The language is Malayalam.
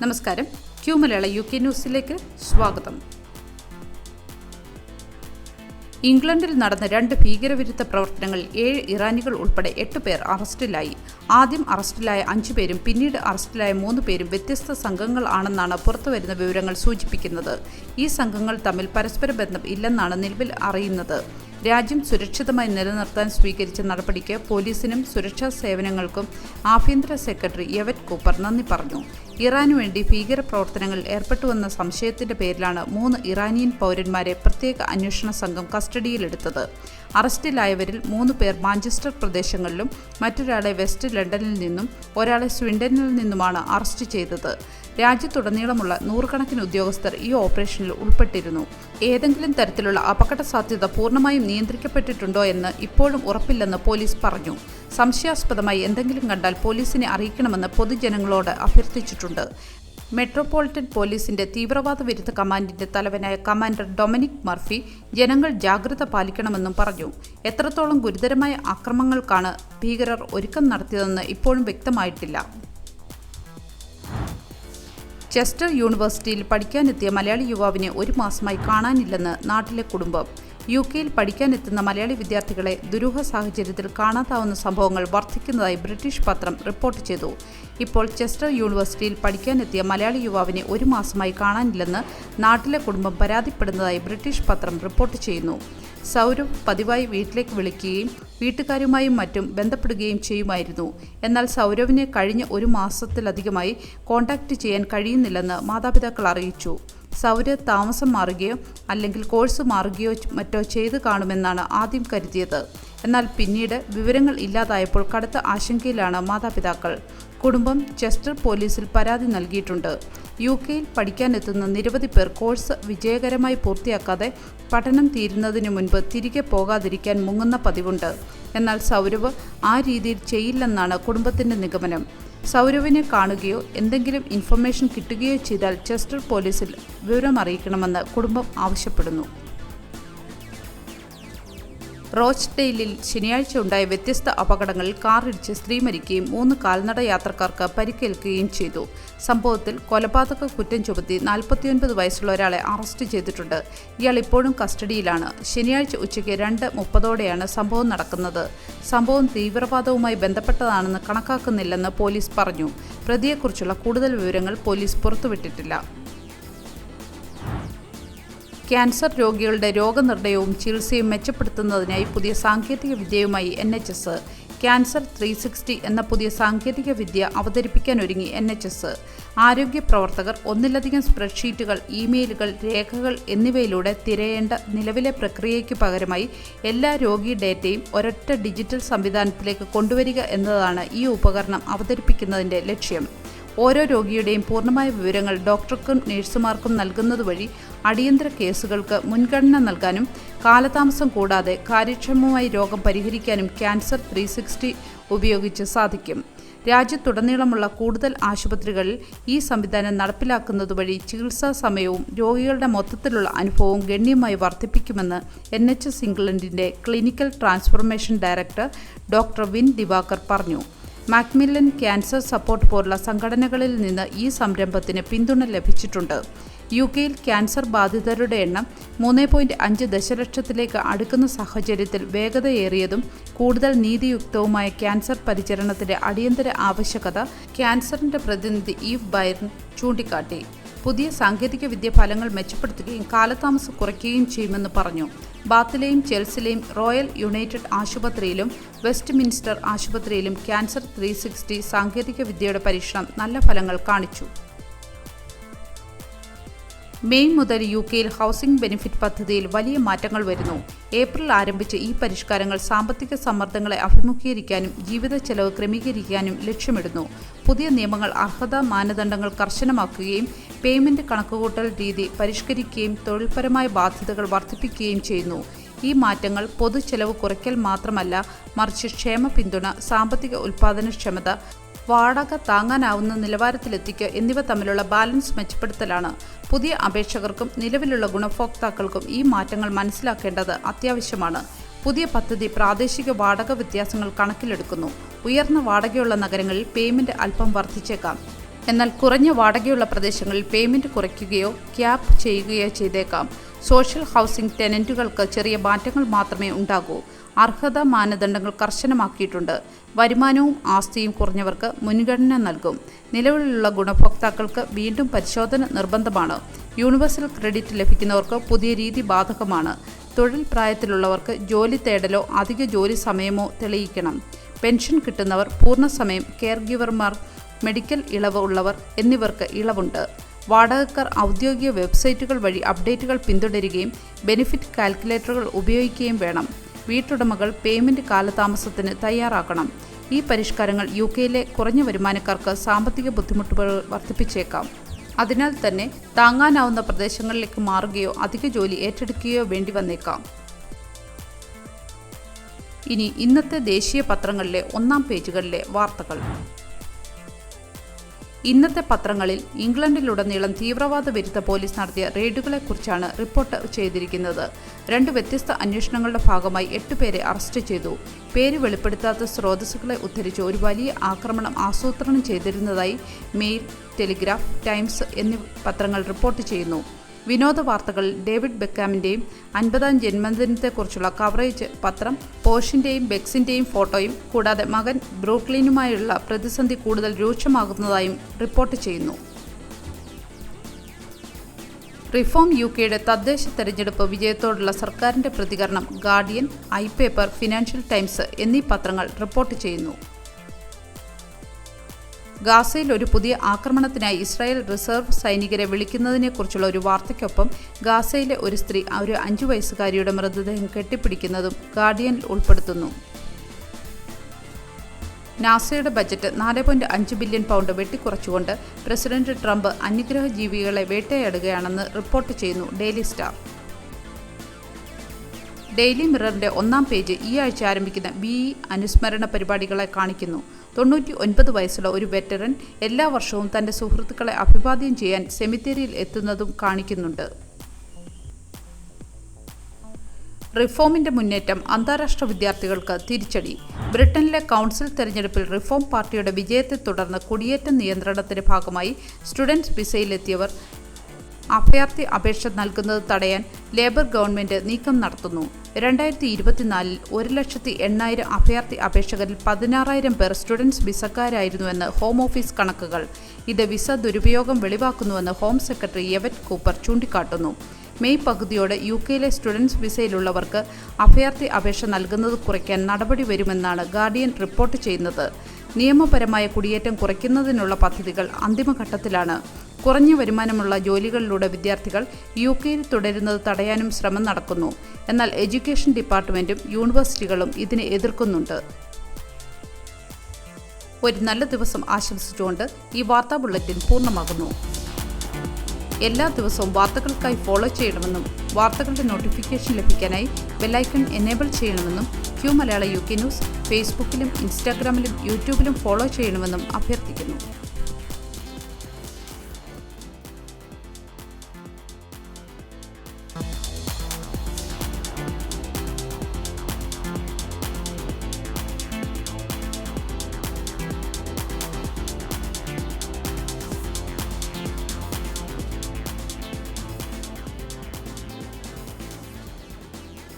നമസ്കാരം. ക്യൂ മലയാള UK ന്യൂസിലേക്ക് സ്വാഗതം. ഇംഗ്ലണ്ടിൽ നടന്ന 2 ഭീകരവിരുദ്ധ പ്രവർത്തനങ്ങളിൽ 7 ഇറാനികൾ ഉൾപ്പെടെ 8 പേർ അറസ്റ്റിലായി. ആദ്യം അറസ്റ്റിലായ 5 പേരും പിന്നീട് അറസ്റ്റിലായ 3 പേരും വ്യത്യസ്ത സംഘങ്ങൾ ആണെന്നാണ് പുറത്തുവരുന്ന വിവരങ്ങൾ സൂചിപ്പിക്കുന്നത്. ഈ സംഘങ്ങൾ തമ്മിൽ പരസ്പര ബന്ധം ഇല്ലെന്നാണ് നിലവിൽ അറിയുന്നത്. രാജ്യം സുരക്ഷിതമായി നിലനിർത്താൻ സ്വീകരിച്ച നടപടിക്ക് പോലീസിനും സുരക്ഷാ സേവനങ്ങൾക്കും ആഭ്യന്തര സെക്രട്ടറി യെവറ്റ് കൂപ്പർ നന്ദി പറഞ്ഞു. ഇറാനു വേണ്ടി ഭീകരപ്രവർത്തനങ്ങളിൽ ഏർപ്പെട്ടുവെന്ന സംശയത്തിന്റെ പേരിലാണ് 3 ഇറാനിയൻ പൗരന്മാരെ പ്രത്യേക അന്വേഷണ സംഘം കസ്റ്റഡിയിലെടുത്തത്. അറസ്റ്റിലായവരിൽ 3 പേർ മാഞ്ചസ്റ്റർ പ്രദേശങ്ങളിലും മറ്റൊരാളെ വെസ്റ്റ് ലണ്ടനിൽ നിന്നും ഒരാളെ സ്വീഡനിൽ നിന്നുമാണ് അറസ്റ്റ് ചെയ്തത്. രാജ്യത്തുടനീളമുള്ള നൂറുകണക്കിന് ഉദ്യോഗസ്ഥർ ഈ ഓപ്പറേഷനിൽ ഉൾപ്പെട്ടിരുന്നു. ഏതെങ്കിലും തരത്തിലുള്ള അപകട സാധ്യത പൂർണ്ണമായും നിയന്ത്രിക്കപ്പെട്ടിട്ടുണ്ടോ എന്ന് ഇപ്പോഴും ഉറപ്പില്ലെന്ന് പോലീസ് പറഞ്ഞു. സംശയാസ്പദമായി എന്തെങ്കിലും കണ്ടാൽ പോലീസിനെ അറിയിക്കണമെന്ന് പൊതുജനങ്ങളോട് അഭ്യർത്ഥിച്ചിട്ടുണ്ട്. മെട്രോപൊളിറ്റൻ പോലീസിന്റെ തീവ്രവാദ വിരുദ്ധ കമാൻഡിന്റെ തലവനായ കമാൻഡർ ഡൊമിനിക് മർഫി ജനങ്ങൾ ജാഗ്രത പാലിക്കണമെന്നും പറഞ്ഞു. എത്രത്തോളം ഗുരുതരമായ ആക്രമണങ്ങൾക്കാണ് ഭീകരർ ഒരുക്കം നടത്തിയതെന്ന് ഇപ്പോഴും വ്യക്തമായിട്ടില്ല. ചെസ്റ്റർ യൂണിവേഴ്സിറ്റിയിൽ പഠിക്കാനെത്തിയ മലയാളി യുവാവിനെ 1 മാസമായി കാണാനില്ലെന്ന് നാട്ടിലെ കുടുംബം. UK പഠിക്കാനെത്തുന്ന മലയാളി വിദ്യാർത്ഥികളെ ദുരൂഹ സാഹചര്യത്തിൽ കാണാതാവുന്ന സംഭവങ്ങൾ വർദ്ധിക്കുന്നതായി ബ്രിട്ടീഷ് പത്രം റിപ്പോർട്ട് ചെയ്തു. ഇപ്പോൾ ചെസ്റ്റർ യൂണിവേഴ്സിറ്റിയിൽ പഠിക്കാനെത്തിയ മലയാളി യുവാവിനെ 1 മാസമായി കാണാനില്ലെന്ന് നാട്ടിലെ കുടുംബം പരാതിപ്പെടുന്നതായി ബ്രിട്ടീഷ് പത്രം റിപ്പോർട്ട് ചെയ്യുന്നു. സൗരവ് പതിവായി വീട്ടിലേക്ക് വിളിക്കുകയും വീട്ടുകാരുമായും മറ്റും ബന്ധപ്പെടുകയും ചെയ്യുമായിരുന്നു. എന്നാൽ സൗരവിനെ കഴിഞ്ഞ 1 മാസത്തിലധികമായി കോൺടാക്റ്റ് ചെയ്യാൻ കഴിയുന്നില്ലെന്ന് മാതാപിതാക്കൾ അറിയിച്ചു. സൗരവ് താമസം മാറുകയോ അല്ലെങ്കിൽ കോഴ്സ് മാറുകയോ മറ്റോ ചെയ്തു കാണുമെന്നാണ് ആദ്യം കരുതിയത്. എന്നാൽ പിന്നീട് വിവരങ്ങൾ ഇല്ലാതായപ്പോൾ കടുത്ത ആശങ്കയിലാണ് മാതാപിതാക്കൾ. കുടുംബം ചെസ്റ്റർ പോലീസിൽ പരാതി നൽകിയിട്ടുണ്ട്. UK പഠിക്കാനെത്തുന്ന നിരവധി പേർ കോഴ്സ് വിജയകരമായി പൂർത്തിയാക്കാതെ പഠനം തീരുന്നതിന് മുൻപ് തിരികെ പോകാതിരിക്കാൻ മുങ്ങുന്ന പതിവുണ്ട്. എന്നാൽ സൗരവ് ആ രീതിയിൽ ചെയ്യില്ലെന്നാണ് കുടുംബത്തിന്റെ നിഗമനം. സൗരവിനെ കാണുകയോ എന്തെങ്കിലും ഇൻഫർമേഷൻ കിട്ടുകയോ ചെയ്താൽ ചെസ്റ്റർ പോലീസിൽ വിവരമറിയിക്കണമെന്ന് കുടുംബം ആവശ്യപ്പെടുന്നു. റോച്ച്ഡെയിലിൽ ശനിയാഴ്ച ഉണ്ടായ വ്യത്യസ്ത അപകടങ്ങളിൽ കാറിടിച്ച് സ്ത്രീ മരിക്കുകയും 3 കാൽനട യാത്രക്കാർക്ക് പരിക്കേൽക്കുകയും ചെയ്തു. സംഭവത്തിൽ കൊലപാതക കുറ്റം ചുമത്തി 49 വയസ്സുള്ള ഒരാളെ അറസ്റ്റ് ചെയ്തിട്ടുണ്ട്. ഇയാൾ ഇപ്പോഴും കസ്റ്റഡിയിലാണ്. ശനിയാഴ്ച ഉച്ചയ്ക്ക് 2:30ഓടെയാണ് സംഭവം നടക്കുന്നത്. സംഭവം തീവ്രവാദവുമായി ബന്ധപ്പെട്ടതാണെന്ന് കണക്കാക്കുന്നില്ലെന്ന് പോലീസ് പറഞ്ഞു. പ്രതിയെക്കുറിച്ചുള്ള കൂടുതൽ വിവരങ്ങൾ പോലീസ് പുറത്തുവിട്ടിട്ടില്ല. ക്യാൻസർ രോഗികളുടെ രോഗനിർണയവും ചികിത്സയും മെച്ചപ്പെടുത്തുന്നതിനായി പുതിയ സാങ്കേതിക വിദ്യയുമായി NHS. ക്യാൻസർ 360 എന്ന പുതിയ സാങ്കേതിക വിദ്യ അവതരിപ്പിക്കാനൊരുങ്ങി NHS. ആരോഗ്യ പ്രവർത്തകർ ഒന്നിലധികം സ്പ്രെഡ്ഷീറ്റുകൾ, ഇമെയിലുകൾ, രേഖകൾ എന്നിവയിലൂടെ തിരയേണ്ട നിലവിലെ പ്രക്രിയയ്ക്ക് പകരമായി എല്ലാ രോഗി ഡേറ്റയും ഒരൊറ്റ ഡിജിറ്റൽ സംവിധാനത്തിലേക്ക് കൊണ്ടുവരിക എന്നതാണ് ഈ ഉപകരണം അവതരിപ്പിക്കുന്നതിൻ്റെ ലക്ഷ്യം. ഓരോ രോഗിയുടെയും പൂർണ്ണമായ വിവരങ്ങൾ ഡോക്ടർക്കും നഴ്സുമാർക്കും നൽകുന്നതുവഴി അടിയന്തര കേസുകൾക്ക് മുൻഗണന നൽകാനും കാലതാമസം കൂടാതെ കാര്യക്ഷമമായി രോഗം പരിഹരിക്കാനും ക്യാൻസർ 360 ഉപയോഗിച്ച് സാധിക്കും. രാജ്യത്തുടനീളമുള്ള കൂടുതൽ ആശുപത്രികളിൽ ഈ സംവിധാനം നടപ്പിലാക്കുന്നതുവഴി ചികിത്സാ സമയവും രോഗികളുടെ മൊത്തത്തിലുള്ള അനുഭവവും ഗണ്യമായി വർദ്ധിപ്പിക്കുമെന്ന് NHS ഇംഗ്ലണ്ടിൻ്റെ clinical transformation director doctor Vin Diwakar പറഞ്ഞു. മാക്മില്ലൻ ക്യാൻസർ സപ്പോർട്ട് പോലുള്ള സംഘടനകളിൽ നിന്ന് ഈ സംരംഭത്തിന് പിന്തുണ ലഭിച്ചിട്ടുണ്ട്. UK ക്യാൻസർ ബാധിതരുടെ എണ്ണം 3.5 ദശലക്ഷത്തിലേക്ക് അടുക്കുന്ന സാഹചര്യത്തിൽ വേഗതയേറിയതും കൂടുതൽ നീതിയുക്തവുമായ ക്യാൻസർ പരിചരണത്തിന്റെ അടിയന്തര ആവശ്യകത ക്യാൻസറിന്റെ പ്രതിനിധി ഈവ് ബൈർൺ ചൂണ്ടിക്കാട്ടി. പുതിയ സാങ്കേതിക വിദ്യ ഫലങ്ങൾ മെച്ചപ്പെടുത്തുകയും കാലതാമസം കുറയ്ക്കുകയും ചെയ്യുമെന്ന് പറഞ്ഞു. ബാത്തിലെയും ചെൽസിലെയും റോയൽ യുണൈറ്റഡ് ആശുപത്രിയിലും വെസ്റ്റ് മിൻസ്റ്റർ ആശുപത്രിയിലും ക്യാൻസർ 360 സാങ്കേതിക വിദ്യയുടെ പരീക്ഷണം നല്ല ഫലങ്ങൾ കാണിച്ചു. മെയ് മുതൽ UK ഹൗസിംഗ് ബെനിഫിറ്റ് പദ്ധതിയിൽ വലിയ മാറ്റങ്ങൾ വരുന്നു. ഏപ്രിൽ ആരംഭിച്ച ഈ പരിഷ്കാരങ്ങൾ സാമ്പത്തിക സമ്മർദ്ദങ്ങളെ അഭിമുഖീകരിക്കാനും ജീവിത ചെലവ് ക്രമീകരിക്കാനും ലക്ഷ്യമിടുന്നു. പുതിയ നിയമങ്ങൾ അർഹതാ മാനദണ്ഡങ്ങൾ കർശനമാക്കുകയും പേയ്മെന്റ് കണക്കുകൂട്ടൽ രീതി പരിഷ്കരിക്കുകയും തൊഴിൽപരമായ ബാധ്യതകൾ വർദ്ധിപ്പിക്കുകയും ചെയ്യുന്നു. ഈ മാറ്റങ്ങൾ പൊതു ചെലവ് കുറയ്ക്കൽ മാത്രമല്ല, മറിച്ച് ക്ഷേമ പിന്തുണ, സാമ്പത്തിക ഉൽപ്പാദനക്ഷമത, വാടക താങ്ങാനാവുന്ന നിലവാരത്തിലെത്തിക്കുക എന്നിവ തമ്മിലുള്ള ബാലൻസ് മെച്ചപ്പെടുത്തലാണ്. പുതിയ അപേക്ഷകർക്കും നിലവിലുള്ള ഗുണഭോക്താക്കൾക്കും ഈ മാറ്റങ്ങൾ മനസ്സിലാക്കേണ്ടത് അത്യാവശ്യമാണ്. പുതിയ പദ്ധതി പ്രാദേശിക വാടക വ്യത്യാസങ്ങൾ കണക്കിലെടുക്കുന്നു. ഉയർന്ന വാടകയുള്ള നഗരങ്ങളിൽ പേയ്മെന്റ് അല്പം വർദ്ധിച്ചേക്കാം. എന്നാൽ കുറഞ്ഞ വാടകയുള്ള പ്രദേശങ്ങളിൽ പേയ്മെന്റ് കുറയ്ക്കുകയോ ക്യാപ്പ് ചെയ്യുകയോ ചെയ്തേക്കാം. സോഷ്യൽ ഹൗസിംഗ് ടെനന്റുകൾക്ക് ചെറിയ മാറ്റങ്ങൾ മാത്രമേ ഉണ്ടാകൂ. അർഹതാ മാനദണ്ഡങ്ങൾ കർശനമാക്കിയിട്ടുണ്ട്. വരുമാനവും ആസ്തിയും കുറഞ്ഞവർക്ക് മുൻഗണന നൽകും. നിലവിലുള്ള ഗുണഭോക്താക്കൾക്ക് വീണ്ടും പരിശോധന നിർബന്ധമാണ്. യൂണിവേഴ്സൽ ക്രെഡിറ്റ് ലഭിക്കുന്നവർക്ക് പുതിയ രീതി ബാധകമാണ്. തൊഴിൽ പ്രായത്തിലുള്ളവർക്ക് ജോലി തേടലോ അധിക ജോലി സമയമോ തെളിയിക്കണം. പെൻഷൻ കിട്ടുന്നവർ, പൂർണ്ണസമയം കെയർ ഗിവർമാർ, മെഡിക്കൽ ഇളവ് ഉള്ളവർ എന്നിവർക്ക് ഇളവുണ്ട്. വാടകക്കാർ ഔദ്യോഗിക വെബ്സൈറ്റുകൾ വഴി അപ്ഡേറ്റുകൾ പിന്തുടരുകയും ബെനിഫിറ്റ് കാൽക്കുലേറ്ററുകൾ ഉപയോഗിക്കുകയും വേണം. വീട്ടുടമകൾ പേയ്മെന്റ് കാലതാമസത്തിന് തയ്യാറാക്കണം. ഈ പരിഷ്കാരങ്ങൾ യുകെയിലെ കുറഞ്ഞ വരുമാനക്കാർക്ക് സാമ്പത്തിക ബുദ്ധിമുട്ടുകൾ വർദ്ധിപ്പിച്ചേക്കാം. അതിനാൽ തന്നെ താങ്ങാനാവുന്ന പ്രദേശങ്ങളിലേക്ക് മാറുകയോ അധിക ജോലി ഏറ്റെടുക്കുകയോ വേണ്ടി വന്നേക്കാം. ഇനി ഇന്നത്തെ ദേശീയ പത്രങ്ങളിലെ ഒന്നാം പേജുകളിലെ വാർത്തകൾ. ഇന്നത്തെ പത്രങ്ങളിൽ ഇംഗ്ലണ്ടിലുടനീളം തീവ്രവാദ വിരുദ്ധ പോലീസ് നടത്തിയ റെയ്ഡുകളെക്കുറിച്ചാണ് റിപ്പോർട്ട് ചെയ്തിരിക്കുന്നത്. 2 വ്യത്യസ്ത അന്വേഷണങ്ങളുടെ ഭാഗമായി 8 പേരെ അറസ്റ്റ് ചെയ്തു. പേര് വെളിപ്പെടുത്താത്ത സ്രോതസ്സുകളെ ഉദ്ധരിച്ച് ഒരു വലിയ ആക്രമണം ആസൂത്രണം ചെയ്തിരുന്നതായി മെയിൽ, ടെലിഗ്രാഫ്, ടൈംസ് എന്നീ പത്രങ്ങൾ റിപ്പോർട്ട് ചെയ്യുന്നു. വിനോദ വാർത്തകളിൽ ഡേവിഡ് ബെക്കാമിൻ്റെയും 50ാം ജന്മദിനത്തെക്കുറിച്ചുള്ള കവറേജ് പത്രം പോഷിൻ്റെയും ബെക്സിൻ്റെയും ഫോട്ടോയും കൂടാതെ മകൻ ബ്രൂക്ലിനുമായുള്ള പ്രതിസന്ധി കൂടുതൽ രൂക്ഷമാകുന്നതായും റിപ്പോർട്ട് ചെയ്യുന്നു. റിഫോം യുകെയുടെ തദ്ദേശ തെരഞ്ഞെടുപ്പ് വിജയത്തോടുള്ള സർക്കാരിൻ്റെ പ്രതികരണം guardian, I paper, financial times എന്നീ പത്രങ്ങൾ റിപ്പോർട്ട് ചെയ്യുന്നു. ഗാസയിൽ ഒരു പുതിയ ആക്രമണത്തിനായി ഇസ്രായേൽ റിസർവ് സൈനികരെ വിളിക്കുന്നതിനെക്കുറിച്ചുള്ള ഒരു വാർത്തയ്ക്കൊപ്പം ഗാസയിലെ ഒരു സ്ത്രീ ഒരു 5 വയസ്സുകാരിയുടെ മൃതദേഹം കെട്ടിപ്പിടിക്കുന്നതും ഗാർഡിയനിൽ ഉൾപ്പെടുത്തുന്നു. നാസയുടെ ബജറ്റ് 4.5 ബില്യൺ പൗണ്ട് വെട്ടിക്കുറച്ചുകൊണ്ട് പ്രസിഡന്റ് ട്രംപ് അന്യഗ്രഹ ജീവികളെ വേട്ടയാടുകയാണെന്ന് റിപ്പോർട്ട് ചെയ്യുന്നു ഡെയിലി സ്റ്റാർ. ഡെയിലി മിററിന്റെ ഒന്നാം പേജ് ഈ ആഴ്ച ആരംഭിക്കുന്ന BE അനുസ്മരണ പരിപാടികളെ കാണിക്കുന്നു. 99 വയസ്സുള്ള ഒരു വെറ്ററൻ എല്ലാ വർഷവും തന്റെ സുഹൃത്തുക്കളെ അഭിവാദ്യം ചെയ്യാൻ സെമിത്തേരിയിൽ എത്തുന്നതും കാണിക്കുന്നുണ്ട്. റിഫോമിന്റെ മുന്നേറ്റം അന്താരാഷ്ട്ര വിദ്യാർത്ഥികൾക്ക് തിരിച്ചടി. ബ്രിട്ടനിലെ കൗൺസിൽ തെരഞ്ഞെടുപ്പിൽ റിഫോം പാർട്ടിയുടെ വിജയത്തെ തുടർന്ന് കുടിയേറ്റ നിയന്ത്രണത്തിന്റെ ഭാഗമായി സ്റ്റുഡൻസ് വിസയിലെത്തിയവർ അഭയാർത്ഥി അപേക്ഷ നൽകുന്നത് തടയാൻ ലേബർ ഗവൺമെന്റ് നീക്കം നടത്തുന്നു. 2024 1,80,000 അഭയാർത്ഥി അപേക്ഷകരിൽ 16,000 പേർ സ്റ്റുഡൻസ് വിസക്കാരായിരുന്നുവെന്ന് ഹോം ഓഫീസ് കണക്കുകൾ. ഇത് വിസ ദുരുപയോഗം വെളിവാക്കുന്നുവെന്ന് ഹോം സെക്രട്ടറി യെവറ്റ് കൂപ്പർ ചൂണ്ടിക്കാട്ടുന്നു. മെയ് പകുതിയോടെ യുകെയിലെ സ്റ്റുഡൻസ് വിസയിലുള്ളവർക്ക് അഭയാർത്ഥി അപേക്ഷ നൽകുന്നത് കുറയ്ക്കാൻ നടപടി വരുമെന്നാണ് ഗാർഡിയൻ റിപ്പോർട്ട് ചെയ്യുന്നത്. നിയമപരമായ കുടിയേറ്റം കുറയ്ക്കുന്നതിനുള്ള പദ്ധതികൾ അന്തിമഘട്ടത്തിലാണ്. കുറഞ്ഞ വരുമാനമുള്ള ജോലികളിലൂടെ വിദ്യാർത്ഥികൾ യുകെയിൽ തുടരുന്നത് തടയാനും ശ്രമം നടക്കുന്നു. എന്നാൽ എഡ്യൂക്കേഷൻ ഡിപ്പാർട്ട്മെന്റും യൂണിവേഴ്സിറ്റികളും ഇതിനെ എതിർക്കുന്നുണ്ട്. ഒരു നല്ല ദിവസം ആശംസിച്ചുകൊണ്ട് ഈ വാർത്താ ബുള്ളറ്റിൻ പൂർണ്ണമാകുന്നു. എല്ലാ ദിവസവും വാർത്തകൾക്കായി ഫോളോ ചെയ്യണമെന്നും വാർത്തകളുടെ നോട്ടിഫിക്കേഷൻ ലഭിക്കാനായി ബെല്ലൈക്കൺ എനേബിൾ ചെയ്യണമെന്നും Q മലയാള UK ന്യൂസ് ഫേസ്ബുക്കിലും ഇൻസ്റ്റാഗ്രാമിലും യൂട്യൂബിലും ഫോളോ ചെയ്യണമെന്നും അഭ്യർത്ഥിക്കുന്നു.